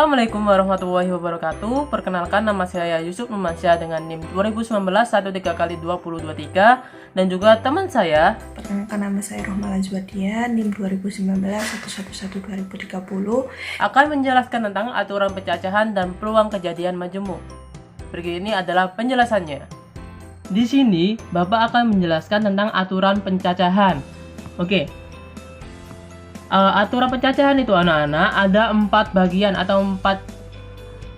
Assalamualaikum warahmatullahi wabarakatuh. Perkenalkan, nama saya Yusuf Numansyah dengan NIM 2019 13x2023 dan juga teman saya. Perkenalkan, nama saya Rohmala Juwadia, NIM 2019 1112030 akan menjelaskan tentang aturan pencacahan dan peluang kejadian majemuk. Berikut ini adalah penjelasannya. Di sini Bapak akan menjelaskan tentang aturan pencacahan. Oke. Aturan pencacahan itu anak-anak ada 4 bagian atau 4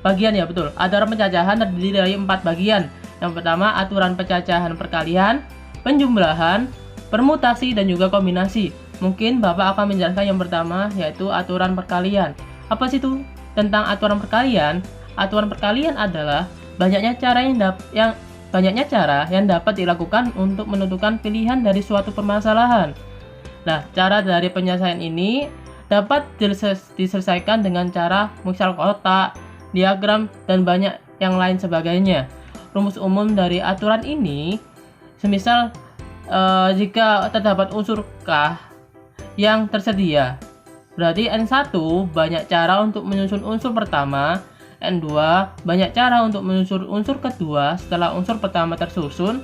bagian ya, betul. Aturan pencacahan terdiri dari 4 bagian. Yang pertama aturan pencacahan perkalian, penjumlahan, permutasi dan juga kombinasi. Mungkin Bapak akan menjelaskan yang pertama yaitu aturan perkalian. Apa sih itu tentang aturan perkalian? Aturan perkalian adalah banyaknya cara yang dapat dilakukan untuk menentukan pilihan dari suatu permasalahan. Nah, cara dari penyelesaian ini dapat diselesaikan dengan cara misal kotak, diagram, dan banyak yang lain sebagainya. Rumus umum dari aturan ini, semisal jika terdapat unsur K yang tersedia, berarti N1 banyak cara untuk menyusun unsur pertama, N2 banyak cara untuk menyusun unsur kedua setelah unsur pertama tersusun,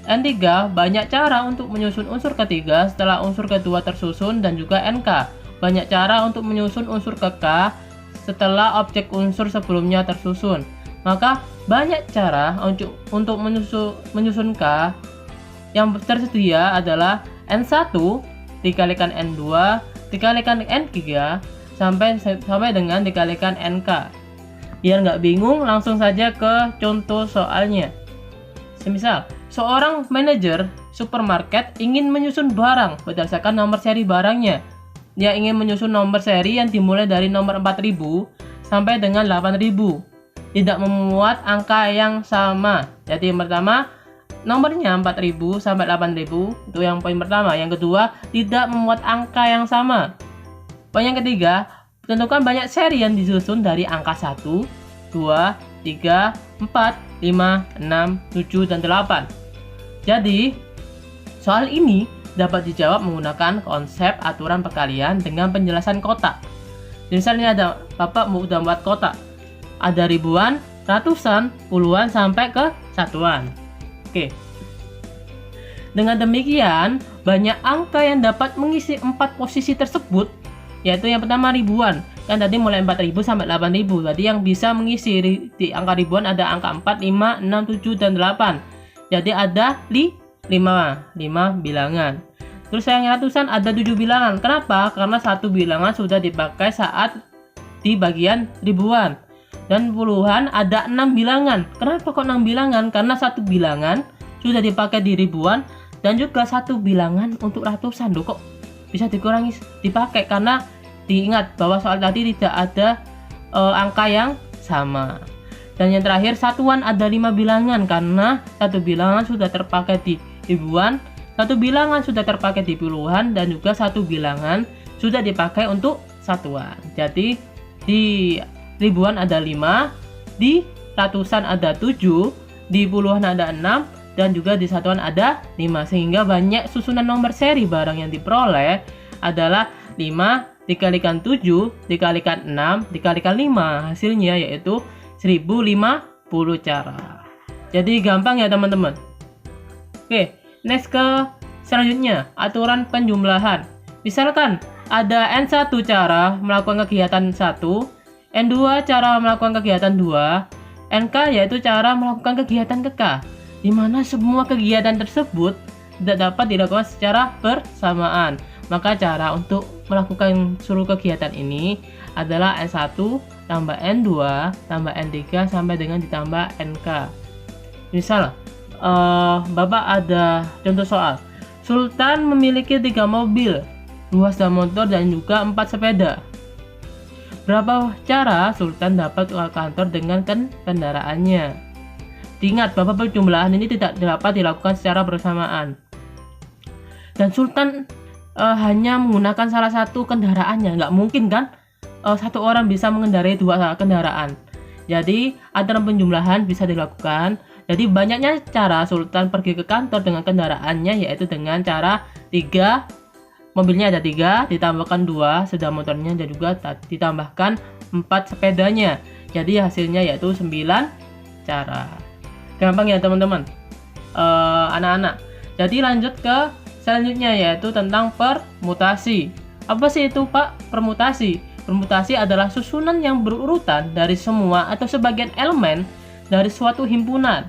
N3 banyak cara untuk menyusun unsur ketiga setelah unsur kedua tersusun, dan juga NK banyak cara untuk menyusun unsur ke K setelah objek unsur sebelumnya tersusun. Maka banyak cara untuk menyusun K yang tersedia adalah N1 dikalikan N2 dikalikan N3 sampai dengan dikalikan NK. Biar nggak bingung, langsung saja ke contoh soalnya. Semisal seorang manajer supermarket ingin menyusun barang berdasarkan nomor seri barangnya. Dia ingin menyusun nomor seri yang dimulai dari nomor 4000 sampai dengan 8000. Tidak memuat angka yang sama. Jadi yang pertama, nomornya 4000 sampai 8000, itu yang poin pertama. Yang kedua, tidak memuat angka yang sama. Poin yang ketiga, tentukan banyak seri yang disusun dari angka 1, 2, 3, 4, 5, 6, 7, dan 8. Jadi, soal ini dapat dijawab menggunakan konsep aturan perkalian dengan penjelasan kotak. Misalnya ada Bapak udah buat kotak. Ada ribuan, ratusan, puluhan, sampai ke satuan. Oke. Dengan demikian, banyak angka yang dapat mengisi 4 posisi tersebut, yaitu yang pertama ribuan. Kan tadi mulai 4000 sampai 8000. Jadi yang bisa mengisi di angka ribuan ada angka 4, 5, 6, 7, dan 8. Jadi ada 5 bilangan. Terus yang ratusan ada 7 bilangan. Kenapa? Karena satu bilangan sudah dipakai saat di bagian ribuan. Dan puluhan ada 6 bilangan. Kenapa kok 6 bilangan? Karena satu bilangan sudah dipakai di ribuan dan juga satu bilangan untuk ratusan. Loh, kok bisa dikurangi dipakai? Karena diingat bahwa soal tadi tidak ada angka yang sama. Dan yang terakhir, satuan ada 5 bilangan karena satu bilangan sudah terpakai di ribuan, satu bilangan sudah terpakai di puluhan, dan juga satu bilangan sudah dipakai untuk satuan. Jadi di ribuan ada 5, di ratusan ada 7, di puluhan ada 6, dan juga di satuan ada 5. Sehingga banyak susunan nomor seri barang yang diperoleh adalah 5 dikalikan 7 dikalikan 6 dikalikan 5. Hasilnya yaitu 1050 cara. Jadi gampang ya teman-teman. Oke, next ke selanjutnya, aturan penjumlahan. Misalkan ada N1 cara melakukan kegiatan 1, N2 cara melakukan kegiatan 2, NK yaitu cara melakukan kegiatan ke K, di mana semua kegiatan tersebut tidak dapat dilakukan secara bersamaan. Maka cara untuk melakukan seluruh kegiatan ini adalah N1 tambah N2 tambah N3 sampai dengan ditambah NK. Misal Bapak ada contoh soal. Sultan memiliki 3 mobil, 2 sepeda motor, dan juga 4 sepeda. Berapa cara Sultan dapat ke kantor dengan kendaraannya? Diingat bahwa penjumlahan ini tidak dapat dilakukan secara bersamaan. Dan Sultan hanya menggunakan salah satu kendaraannya. Nggak mungkin kan satu orang bisa mengendarai 2 kendaraan. Jadi aturan penjumlahan bisa dilakukan. Jadi banyaknya cara Sultan pergi ke kantor dengan kendaraannya yaitu dengan cara 3 mobilnya ada 3, ditambahkan 2 sepeda motornya, dan juga ditambahkan 4 sepedanya. Jadi hasilnya yaitu 9 cara. Gampang ya teman-teman, anak-anak. Jadi lanjut ke selanjutnya, yaitu tentang permutasi. Apa sih itu Pak permutasi? Permutasi adalah susunan yang berurutan dari semua atau sebagian elemen dari suatu himpunan.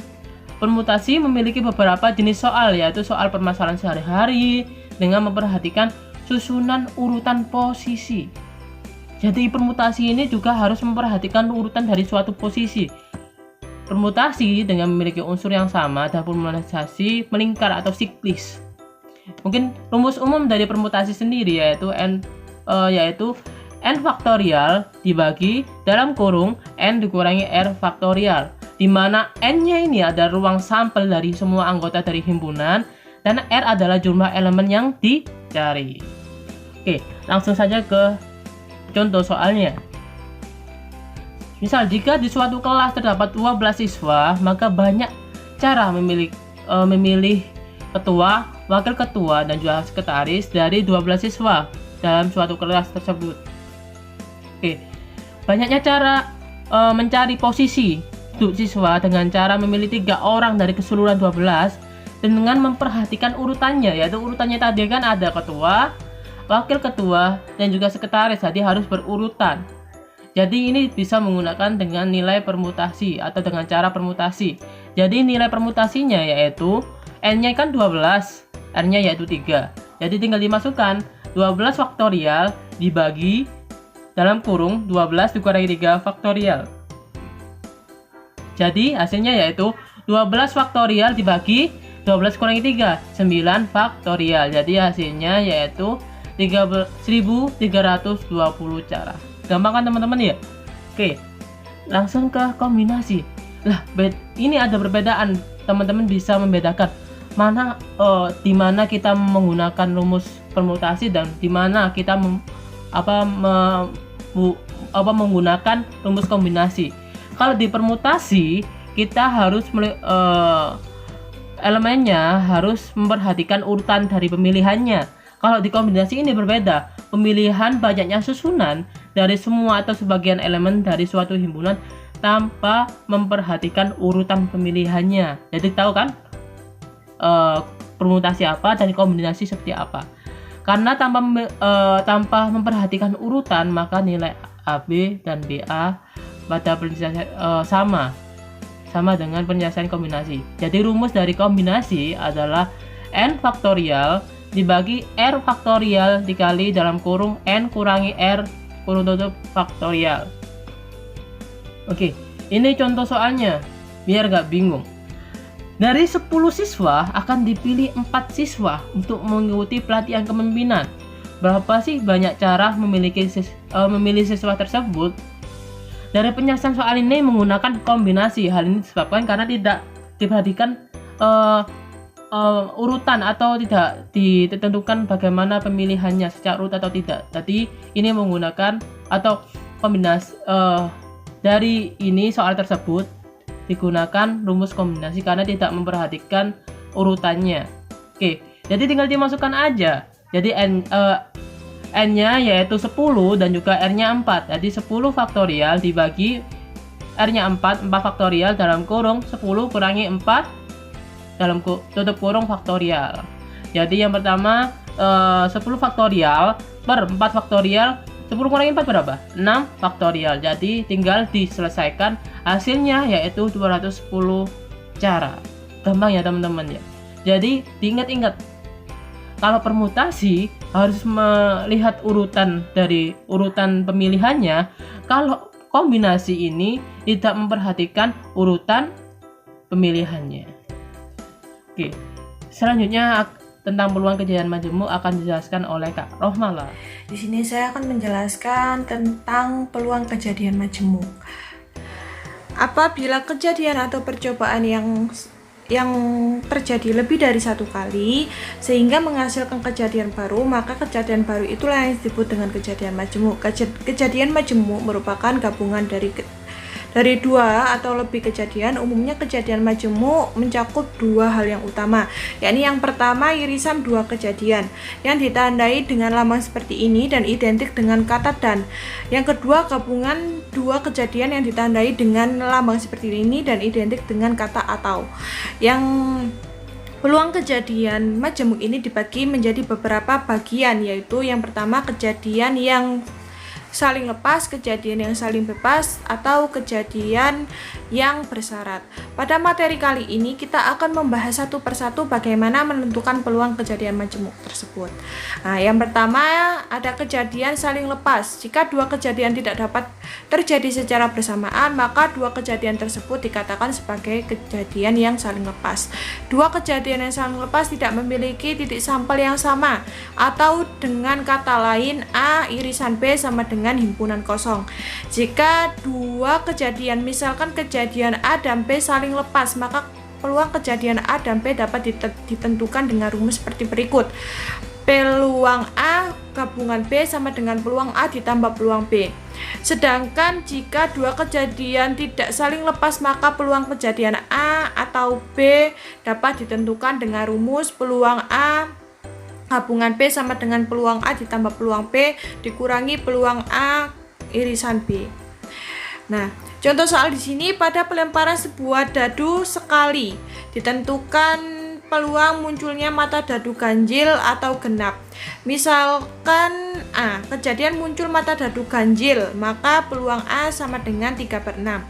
Permutasi memiliki beberapa jenis soal, yaitu soal permasalahan sehari-hari dengan memperhatikan susunan urutan posisi. Jadi permutasi ini juga harus memperhatikan urutan dari suatu posisi. Permutasi dengan memiliki unsur yang sama dan permutasi melingkar atau siklis. Mungkin rumus umum dari permutasi sendiri yaitu n faktorial dibagi dalam kurung n dikurangi r faktorial, di mana n-nya ini ada ruang sampel dari semua anggota dari himpunan dan r adalah jumlah elemen yang dicari. Oke, langsung saja ke contoh soalnya. Misal jika di suatu kelas terdapat 12 siswa, maka banyak cara memilih ketua, wakil ketua, dan juga sekretaris dari 12 siswa dalam suatu kelas tersebut. Oke, banyaknya cara mencari posisi duduk siswa dengan cara memilih 3 orang dari keseluruhan 12 dan dengan memperhatikan urutannya, yaitu urutannya tadi kan ada ketua, wakil ketua, dan juga sekretaris, jadi harus berurutan. Jadi ini bisa menggunakan dengan nilai permutasi atau dengan cara permutasi. Jadi nilai permutasinya yaitu n-nya kan 12, r-nya yaitu 3. Jadi tinggal dimasukkan 12 faktorial dibagi dalam kurung 12 dikurangi 3 faktorial. Jadi hasilnya yaitu 12 faktorial dibagi 12 kurangi 3, 9 faktorial. Jadi hasilnya yaitu 1320 cara. Gampang kan teman-teman ya? Oke, langsung ke kombinasi. Lah, ini ada perbedaan. Teman-teman bisa membedakan mana di mana kita menggunakan rumus permutasi dan di mana kita menggunakan rumus kombinasi. Kalau di permutasi kita harus elemennya harus memperhatikan urutan dari pemilihannya. Kalau di kombinasi ini berbeda, pemilihan banyaknya susunan dari semua atau sebagian elemen dari suatu himpunan tanpa memperhatikan urutan pemilihannya. Jadi tahu kan permutasi apa dan kombinasi seperti apa. Karena tanpa memperhatikan urutan, maka nilai AB dan BA pada penyelesaian sama dengan penyelesaian kombinasi. Jadi rumus dari kombinasi adalah n faktorial dibagi r faktorial dikali dalam kurung n kurangi r kurung tutup faktorial. Oke, ini contoh soalnya biar gak bingung. Dari 10 siswa akan dipilih 4 siswa untuk mengikuti pelatihan kepemimpinan. Berapa sih banyak cara memilih siswa tersebut? Dari penyelesaian soal ini menggunakan kombinasi. Hal ini disebabkan karena tidak diperhatikan urutan atau tidak ditentukan bagaimana pemilihannya secara urut atau tidak. Jadi ini menggunakan atau kombinasi dari ini soal tersebut digunakan rumus kombinasi karena tidak memperhatikan urutannya. Oke, jadi tinggal dimasukkan aja. Jadi n-nya yaitu 10 dan juga r-nya 4. Jadi 10 faktorial dibagi r-nya 4 faktorial dalam kurung 10 kurangi 4 dalam tutup kurung faktorial. Jadi yang pertama 10 faktorial per 4 faktorial, 10 kurangi 4 berapa? 6 faktorial. Jadi tinggal diselesaikan, hasilnya yaitu 210 cara. Gampang ya teman-teman ya. Jadi diingat-ingat, kalau permutasi harus melihat urutan dari urutan pemilihannya. Kalau kombinasi ini tidak memperhatikan urutan pemilihannya. Oke, selanjutnya tentang peluang kejadian majemuk akan dijelaskan oleh Kak Rohmala. Di sini saya akan menjelaskan tentang peluang kejadian majemuk. Apabila kejadian atau percobaan yang terjadi lebih dari satu kali sehingga menghasilkan kejadian baru, maka kejadian baru itulah yang disebut dengan kejadian majemuk. Kejadian majemuk merupakan gabungan dari Dari dua atau lebih kejadian, umumnya kejadian majemuk mencakup dua hal yang utama, yakni yang pertama irisan dua kejadian yang ditandai dengan lambang seperti ini dan identik dengan kata dan. Yang kedua gabungan dua kejadian yang ditandai dengan lambang seperti ini dan identik dengan kata atau. Yang peluang kejadian majemuk ini dibagi menjadi beberapa bagian, yaitu yang pertama kejadian yang saling lepas, kejadian yang saling bebas, atau kejadian yang bersyarat. Pada materi kali ini kita akan membahas satu persatu bagaimana menentukan peluang kejadian majemuk tersebut. Nah, yang pertama ada kejadian saling lepas. Jika dua kejadian tidak dapat terjadi secara bersamaan, maka dua kejadian tersebut dikatakan sebagai kejadian yang saling lepas. Dua kejadian yang saling lepas tidak memiliki titik sampel yang sama, atau dengan kata lain A irisan B sama dengan himpunan kosong. Jika dua kejadian, misalkan kejadian A dan B saling lepas, maka peluang kejadian A dan B dapat ditentukan dengan rumus seperti berikut. Peluang A gabungan B sama dengan peluang A ditambah peluang B. Sedangkan jika dua kejadian tidak saling lepas, maka peluang kejadian A atau B dapat ditentukan dengan rumus peluang A gabungan B sama dengan peluang A ditambah peluang B dikurangi peluang A irisan B. Nah, contoh soal di sini, pada pelemparan sebuah dadu sekali ditentukan peluang munculnya mata dadu ganjil atau genap. Misalkan A, kejadian muncul mata dadu ganjil, maka peluang A sama dengan 3/6.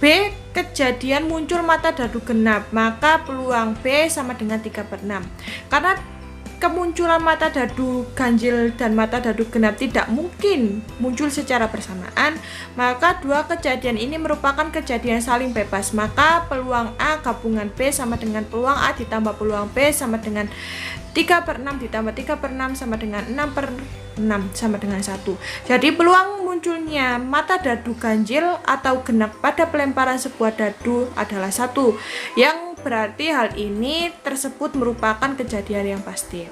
B, kejadian muncul mata dadu genap, maka peluang B sama dengan 3/6. Karena kemunculan mata dadu ganjil dan mata dadu genap tidak mungkin muncul secara bersamaan, maka dua kejadian ini merupakan kejadian saling bebas. Maka peluang A gabungan B sama dengan peluang A ditambah peluang B sama dengan 3/6 ditambah 3/6 sama dengan 6/6 sama dengan 1. Jadi peluang munculnya mata dadu ganjil atau genap pada pelemparan sebuah dadu adalah 1, yang berarti hal ini tersebut merupakan kejadian yang pasti.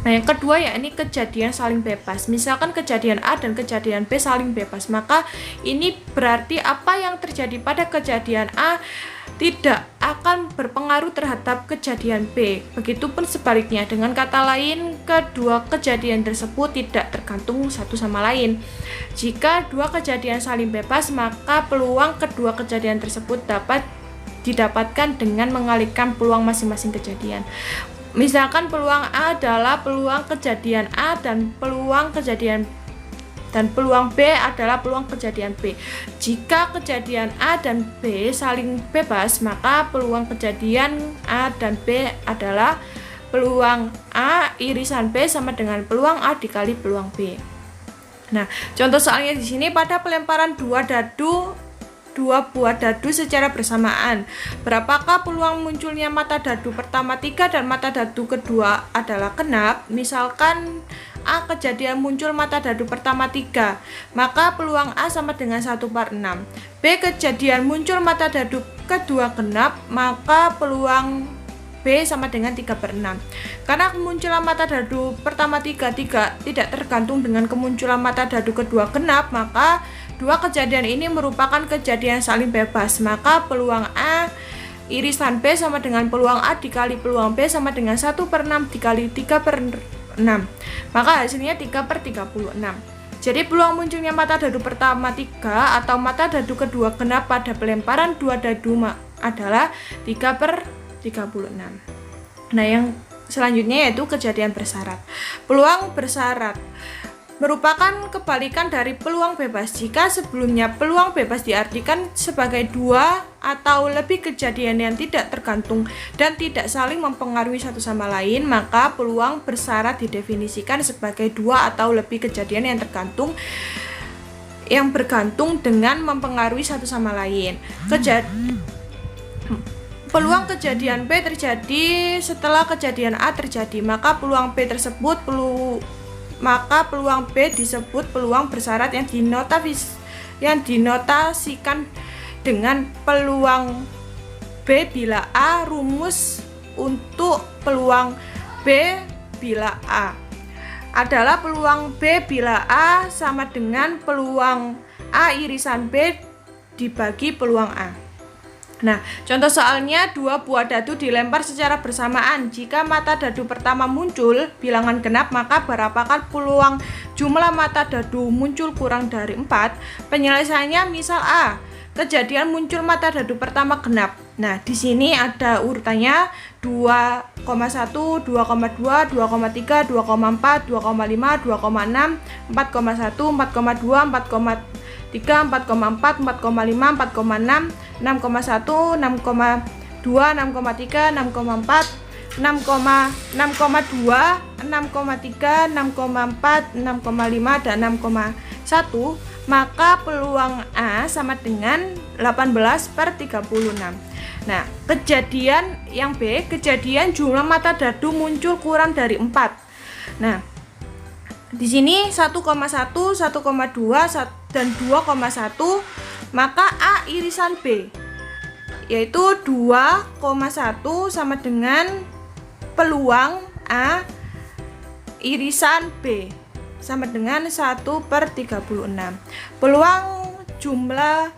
Nah, yang kedua yakni kejadian saling bebas. Misalkan kejadian A dan kejadian B saling bebas, maka ini berarti apa yang terjadi pada kejadian A tidak akan berpengaruh terhadap kejadian B. Begitupun sebaliknya, dengan kata lain, kedua kejadian tersebut tidak tergantung satu sama lain. Jika dua kejadian saling bebas, maka peluang kedua kejadian tersebut dapat didapatkan dengan mengalihkan peluang masing-masing kejadian. Misalkan peluang A adalah peluang kejadian A dan peluang B adalah peluang kejadian B. Jika kejadian A dan B saling bebas, maka peluang kejadian A dan B adalah peluang A irisan B sama dengan peluang A dikali peluang B. Nah, contoh soalnya di sini, pada pelemparan dua buah dadu secara bersamaan, berapakah peluang munculnya mata dadu pertama 3 dan mata dadu kedua adalah genap? Misalkan A kejadian muncul mata dadu pertama 3, maka peluang A sama dengan 1/6. B kejadian muncul mata dadu kedua genap, maka peluang B sama dengan 3/6. Karena kemunculan mata dadu pertama 3 tidak tergantung dengan kemunculan mata dadu kedua genap, maka dua kejadian ini merupakan kejadian saling bebas. Maka peluang A irisan B sama dengan peluang A dikali peluang B sama dengan 1/6 dikali 3/6. Maka hasilnya 3/36. Jadi peluang munculnya mata dadu pertama 3 atau mata dadu kedua genap pada pelemparan dua dadu adalah 3/36. Nah, yang selanjutnya yaitu kejadian bersyarat. Peluang bersyarat merupakan kebalikan dari peluang bebas. Jika sebelumnya peluang bebas diartikan sebagai dua atau lebih kejadian yang tidak tergantung dan tidak saling mempengaruhi satu sama lain, maka peluang bersyarat didefinisikan sebagai dua atau lebih kejadian yang bergantung dengan mempengaruhi satu sama lain. Peluang kejadian B terjadi setelah kejadian A terjadi, maka peluang B disebut peluang bersyarat yang dinotasikan dengan peluang B bila A. Rumus untuk peluang B bila A adalah peluang B bila A sama dengan peluang A irisan B dibagi peluang A. Nah, contoh soalnya 2 buah dadu dilempar secara bersamaan. Jika mata dadu pertama muncul bilangan genap, maka berapakah peluang jumlah mata dadu muncul kurang dari 4? Penyelesaiannya misal A. Kejadian muncul mata dadu pertama genap. Nah, di sini ada urutannya 2,1, 2,2, 2,3, 2,4, 2,5, 2,6, 4,1, 4,2, 4,3, 4,4, 4,5, 4,6, 6,1, 6,2, 6,3, 6,4, 6,2, 6,3, 6,4, 6,5, dan 6,1, maka peluang A sama dengan 18/36. Nah, kejadian yang B, kejadian jumlah mata dadu muncul kurang dari 4. Nah, di sini 1,1, 1,2, dan 2,1, maka A irisan B, yaitu 2,1 sama dengan peluang A irisan B sama dengan 1/36. Peluang jumlah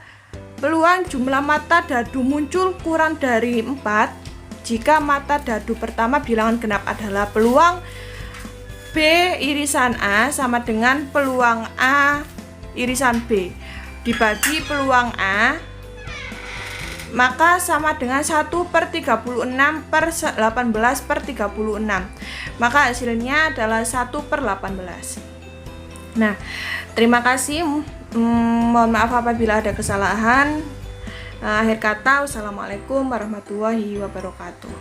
mata dadu muncul kurang dari 4 jika mata dadu pertama bilangan genap adalah peluang B irisan A sama dengan peluang A irisan B dibagi peluang A, maka sama dengan 1/36/18/36. Maka hasilnya adalah 1/18. Nah, terima kasih. Mohon maaf apabila ada kesalahan. Akhir kata, wassalamualaikum warahmatullahi wabarakatuh.